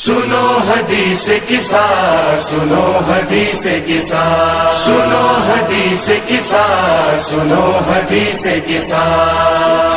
سنو حدیث قصہ، سنو حدیث قصہ، سنو حدیث قصہ، سنو حدیث قصہ۔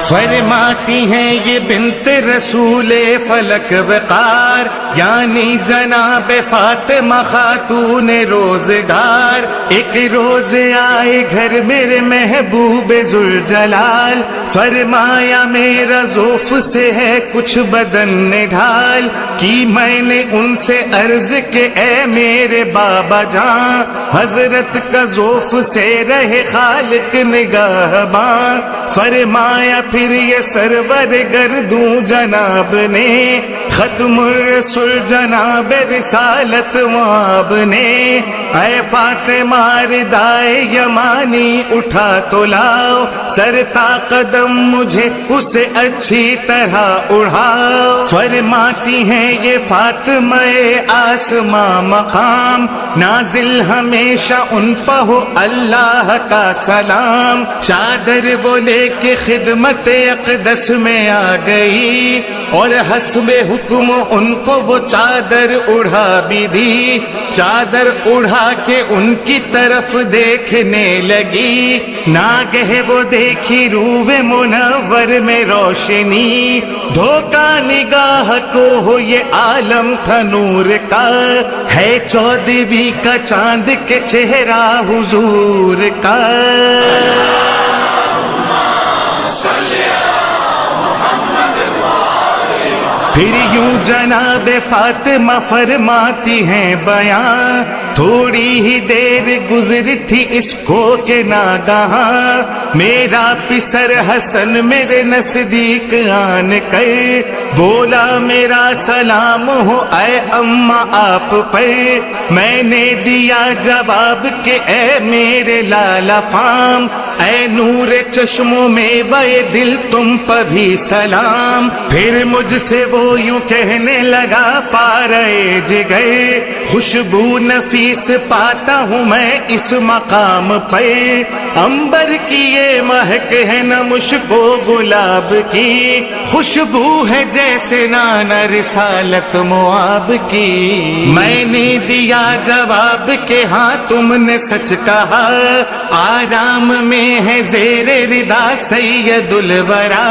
فرماتی ہیں یہ بنت رسول فلک وقار، یعنی جناب فاطمہ خاتون روزگار، ایک روز آئے گھر میرے محبوب ذوالجلال، فرمایا میرا ذوف سے ہے کچھ بدن نے ڈھال، کی میں نے ان سے عرض کہ اے میرے بابا جان، حضرت کا ذوف سے رہے خالق نگہباں، فرمایا پھر یہ سرور گردوں جناب نے، ختم الرسول جناب رسالت واب نے، اے فاطمہ ردائے یمانی اٹھا تو لاؤ، سرتا قدم مجھے اسے اچھی طرح اڑھاؤ، فرماتی ہیں یہ فاطمہ آسماں مقام، نازل ہمیشہ ان پہ ہو اللہ کا سلام، چادر وہ لے کے خدمت اقدس میں آ گئی، اور حسب حکم ان کو وہ چادر اڑھا بھی دی، چادر اڑھا کے ان کی طرف دیکھنے لگی، ناگہ وہ دیکھی روح منور میں روشنی، دھوکا نگاہ کو ہو یہ عالم تھا نور کا، ہے 14ویں کا چاند کے چہرہ حضور کا۔ پھر یوں جناب فاطمہ فرماتی ہیں بیان، تھوڑی ہی دیر گزری تھی اس کو کہ ناگہاں میرا پسر حسن میرے نزدیک آن کر بولا میرا سلام ہو اے اماں آپ پر، میں نے دیا جواب کہ اے میرے لالا فام، اے نور چشموں میں وے دل تم پر بھی سلام، پھر مجھ سے وہ یوں کہنے لگا پارے جگر، خوشبو نفیس پاتا ہوں میں اس مقام پہ، عنبر کی یہ مہک ہے نہ مشک و گلاب کی، خوشبو ہے جیسے نانا رسالت مواب کی، میں نے دیا جواب کہ ہاں تم نے سچ کہا، آرام میں ہے زیر ردا سید الورا،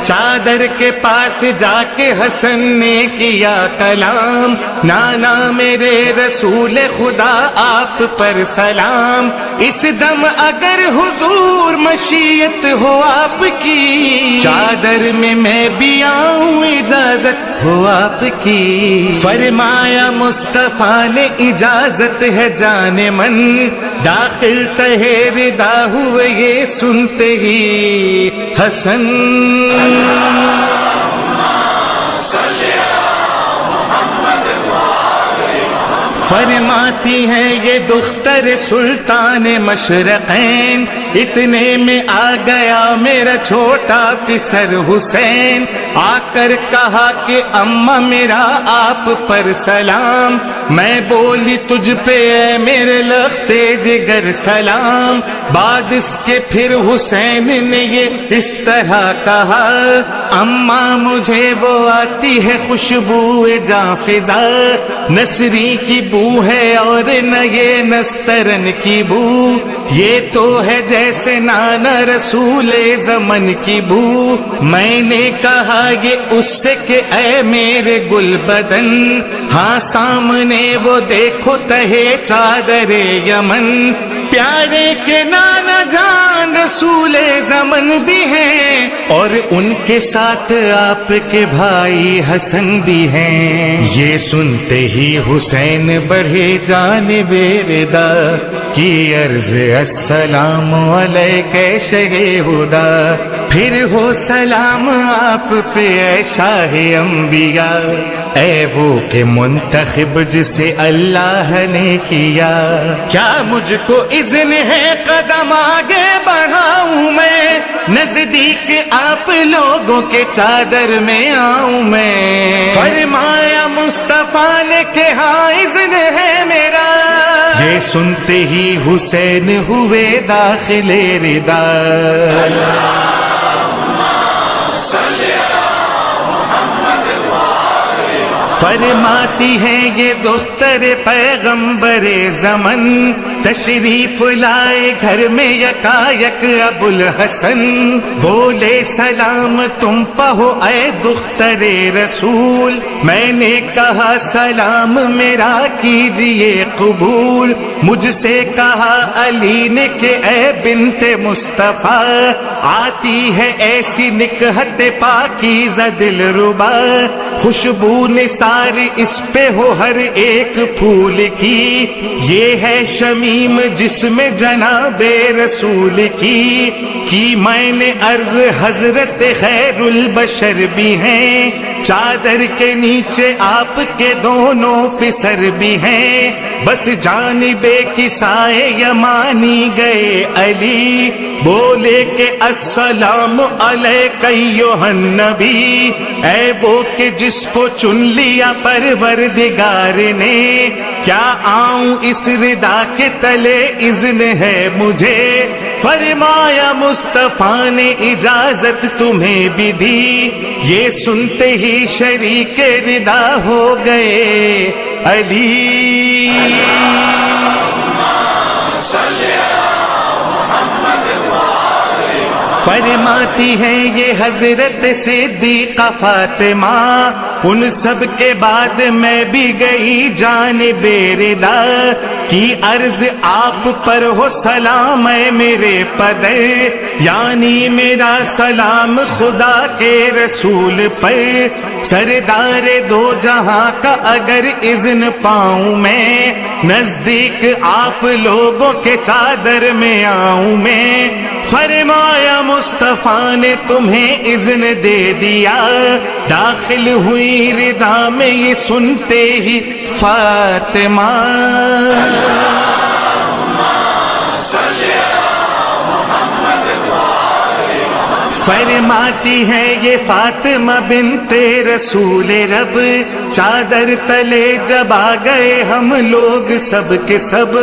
چادر کے پاس جا کے حسن نے کیا کلام، نانا میرے رسول خدا آپ پر سلام، اس دم اگر حضور مشیت ہو آپ کی، چادر میں بھی آؤں اجازت ہو آپ کی، فرمایا مصطفیٰ نے اجازت ہے جان من، داخل تہے ردا ہوئے یہ سنتے ہی حسن، فرماتی ہیں یہ دختر سلطان مشرقین، اتنے میں آ گیا میرا چھوٹا پسر حسین، آ کر کہا کہ اماں میرا آپ پر سلام، میں بولی تجھ پہ اے میرے لختے جگر سلام، بعد اس کے پھر حسین نے یہ اس طرح کہا، اماں مجھے وہ آتی ہے خوشبو جاں فضا، نسری کی بو ہے اور نہ یہ نسترن کی بو، یہ تو ہے جیسے نانا رسول زمن کی بو، میں نے کہا یہ اس سے کہ اے میرے گل بدن، ہاں سامنے وہ دیکھو تہے چادر یمن، پیارے کے نانا جان رسول زمن بھی ہیں، اور ان کے ساتھ آپ کے بھائی حسن بھی ہیں، یہ سنتے ہی حسین بڑھے جانب ردا کی عرض، السلام علیکہ شہ ہدا، پھر ہو سلام آپ پہ اے شاہ انبیاء، اے وہ کہ منتخب جسے اللہ نے کیا، کیا مجھ کو اذن ہے قدم آگے بڑھاؤں میں، نزدیک آپ لوگوں کے چادر میں آؤں میں، فرمایا مصطفیٰ نے کہ ہاں اذن ہے میرا، یہ سنتے ہی حسین ہوئے داخل ردا، فرماتی ہیں یہ دختر پیغمبر زمن، تشریف لائے گھر میں یکایک ابو الحسن، بولے سلام تم پہو اے دختر رسول، میں نے کہا سلام میرا کیجئے قبول، مجھ سے کہا علی نے کہ اے بنت مصطفیٰ، آتی ہے ایسی نکہت پاکیزہ دلربا، خوشبو نثار اس پہ ہو ہر ایک پھول کی، یہ ہے شمیم جس میں جناب رسول کی میں نے عرض حضرت خیر البشر بھی ہیں، چادر کے نیچے آپ کے دونوں پسر بھی ہیں، بس جانب کسائے یمانی گئے علی، بولے کہ السلام علیک ایھا النبی، اے وہ کہ جس کو چن لیا پروردگار نے، کیا آؤں اس ردا کے تلے اذن ہے مجھے، فرمایا مصطفیٰ نے اجازت تمہیں بھی دی، یہ سنتے ہی شریک ردا ہو گئے علی۔ فرماتی ہیں یہ حضرت صدیقہ فاطمہ، ان سب کے بعد میں بھی گئی جانب ردا کی، عرض آپ پر ہو سلام اے میرے پدر، یعنی میرا سلام خدا کے رسول پر، سردار دو جہاں کا اگر اذن پاؤں میں، نزدیک آپ لوگوں کے چادر میں آؤں میں، فرمایا مصطفیٰ نے تمہیں اذن دے دیا، داخل ہوئی ردا میں یہ سنتے ہی فاطمہ، فرماتی ہے یہ فاطمہ بنت رسول رب، چادر تلے جب آ گئے ہم لوگ سب کے سب،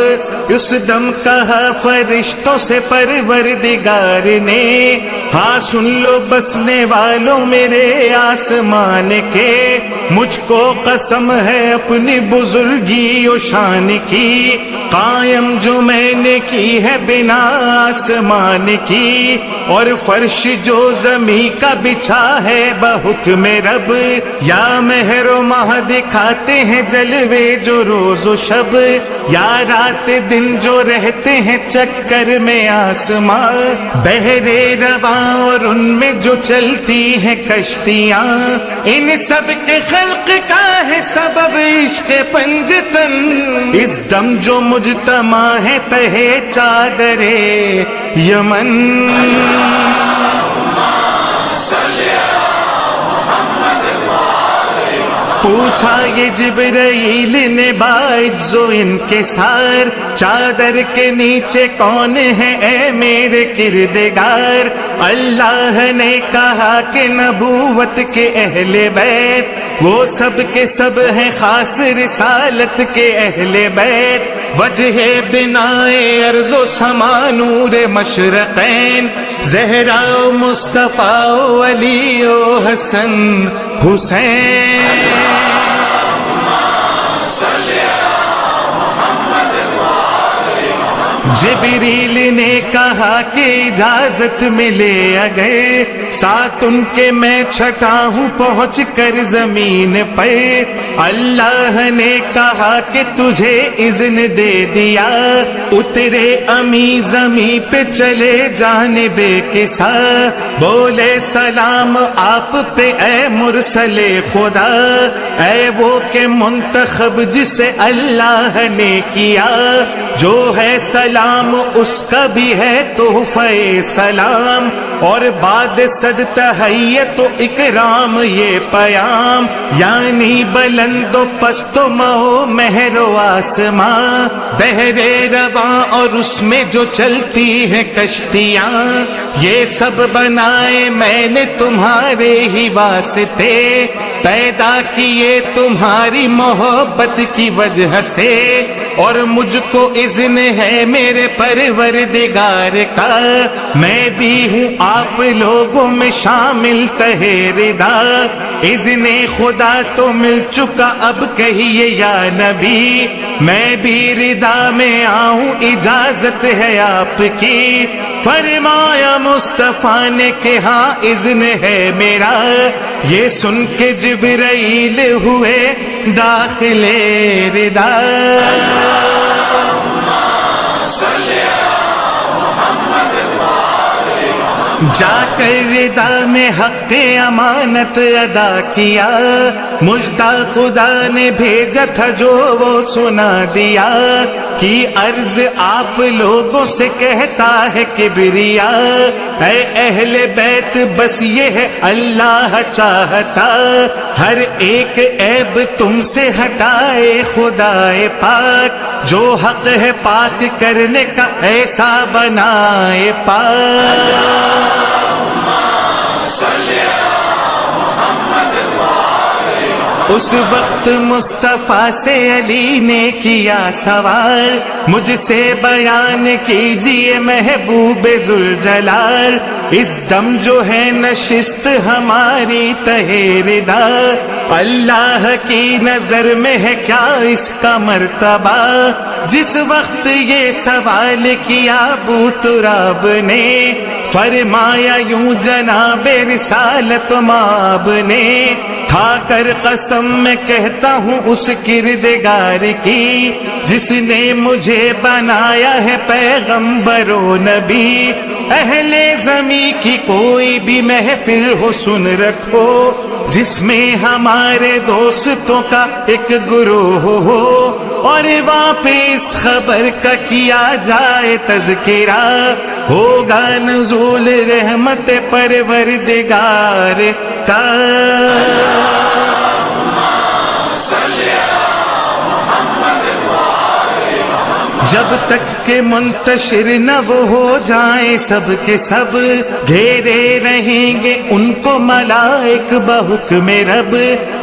اس دم کہا فرشتوں سے پروردگار نے، ہاں سن لو بسنے والوں میرے آسمان کے، مجھ کو قسم ہے اپنی بزرگی و شان کی، قائم جو میں نے کی ہے بنا آسمان کی، اور فرش جو زمین کا بچھا ہے بحکم رب، یا مہر و ماہ دکھاتے ہیں جلوے جو روز و شب، یا رات دن جو رہتے ہیں چکر میں آسمان، بحرے رواں اور ان میں جو چلتی ہیں کشتیاں، ان سب کے خلق کا ہے سبب عشق پنجتن، اس دم جو مجتمع ہے تہے چادر یمن، پوچھا یہ جبرائیل نے باعث و انکسار، چادر کے نیچے کون ہے اے میرے کردگار، اللہ نے کہا کہ نبوت کے اہل بیت، وہ سب کے سب ہیں خاص رسالت کے اہل بیت، وجہ بنائے ارض و سما نور مشرقین، زہرا و مصطفیٰ و علی و حسن حسین، جبریل نے کہا کہ اجازت ملے اگر، ساتھ ان کے میں چھٹا ہوں پہنچ کر زمین پر، اللہ نے کہا کہ تجھے اذن دے دیا، اترے امی زمین پہ چلے جانب کسا، بولے سلام آپ پہ اے مرسل خدا، اے وہ کہ منتخب جسے اللہ نے کیا، جو ہے سلام اس کا بھی ہے تحفہ سلام، اور بعد صد تحیت و اکرام یہ پیام، یعنی بلند و پست و مہو مہر و آسماں، بحر رواں اور اس میں جو چلتی ہیں کشتیاں، یہ سب بنائے میں نے تمہارے ہی واسطے، پیدا کیے تمہاری محبت کی وجہ سے، اور مجھ کو اذن ہے میرے پروردگار کا، میں بھی ہوں آپ لوگوں میں شامل تہے ردا، اذن خدا تو مل چکا اب کہیے یا نبی، میں بھی ردا میں آؤں اجازت ہے آپ کی، فرمایا مصطفیٰ نے کہ ہاں اذن ہے میرا، یہ سن کے جبرائیل ہوئے داخل ردا، جا کر ردا میں حق امانت ادا کیا، مجدہ خدا نے بھیجا تھا جو وہ سنا دیا، کی عرض آپ لوگوں سے کہتا ہے کبریا، اے اہل بیت بس یہ ہے اللہ چاہتا، ہر ایک عیب تم سے ہٹائے خدائے پاک، جو حق ہے پاک کرنے کا ایسا بنائے پاک، اس وقت مصطفیٰ سے علی نے کیا سوال، مجھ سے بیان کیجئے محبوب ذوالجلال، اس دم جو ہے نشست ہماری تہے ردا، اللہ کی نظر میں ہے کیا اس کا مرتبہ، جس وقت یہ سوال کیا ابو تراب نے، فرمایا یوں جناب رسالت مآب نے، کھا کر قسم میں کہتا ہوں اس کردگار کی، جس نے مجھے بنایا ہے پیغمبر و نبی، اہل زمین کی کوئی بھی محفل ہو سن رکھو، جس میں ہمارے دوستوں کا ایک گروہ ہو، اور وہاں پہ اس خبر کا کیا جائے تذکرہ، ہوگا نزول رحمت پروردگار کا، جب تک کہ منتشر نہ وہ ہو جائیں سب کے سب، گھیرے رہیں گے ان کو ملائک بحکم رب،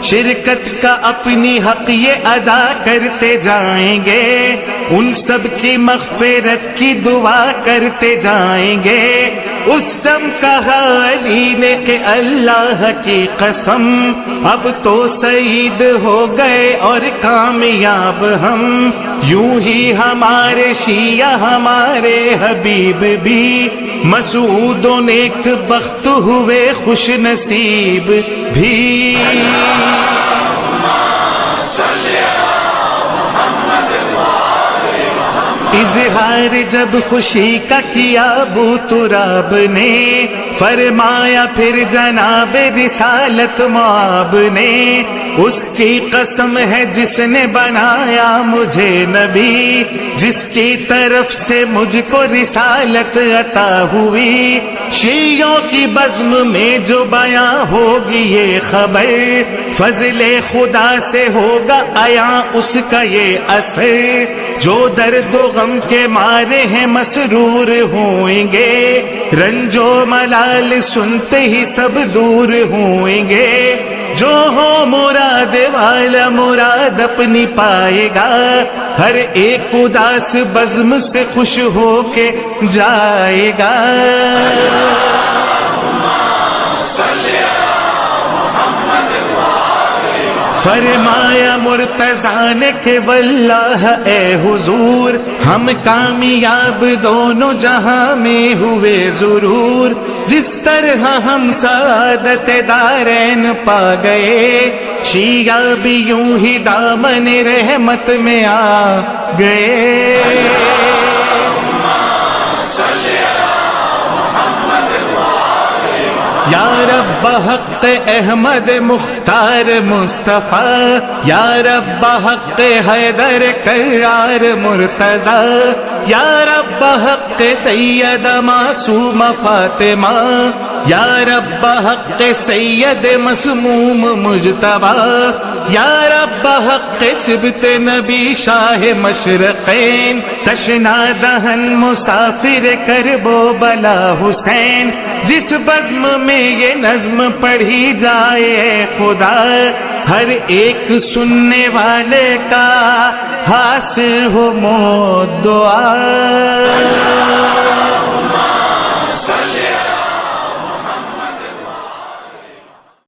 شرکت کا اپنی حق یہ ادا کرتے جائیں گے، ان سب کی مغفرت کی دعا کرتے جائیں گے، اس دم کہا علی نے کہ اللہ کی قسم، اب تو سعید ہو گئے اور کامیاب ہم، یوں ہی ہمارے شیعہ ہمارے حبیب بھی، مسعود و نیک بخت ہوئے خوش نصیب بھی، اظہار جب خوشی کا کیا ابو تراب نے، فرمایا پھر جناب رسالت مآب نے، اس کی قسم ہے جس نے بنایا مجھے نبی، جس کی طرف سے مجھ کو رسالت عطا ہوئی، شیعوں کی بزم میں جو بیاں ہوگی یہ خبر، فضل خدا سے ہوگا عیاں اس کا یہ اثر، جو درد و غم کے مارے ہیں مسرور ہوئیں گے، رنج و ملال سنتے ہی سب دور ہوئیں گے، جو ہو مراد والا مراد اپنی پائے گا، ہر ایک اداس بزم سے خوش ہو کے جائے گا، فرمایا مرتضیٰ نے کہ واللہ اے حضور، ہم کامیاب دونوں جہاں میں ہوئے ضرور، جس طرح ہم سعادت دارین پا گئے، شیعہ بھی یوں ہی دامن رحمت میں آ گئے، یا رب حق احمد مختار مصطفیٰ، یا رب حق حیدر کرار مرتضیٰ، یا رب حق سید معصوم فاطمہ، یا رب حق سید مسموم مجتبیٰ، یا رب بحق سبت نبی شاہ مشرقین، تشنا دہن مسافر کرب و بلا حسین، جس بزم میں یہ نظم پڑھی جائے خدا، ہر ایک سننے والے کا حاصل ہو موت دعا۔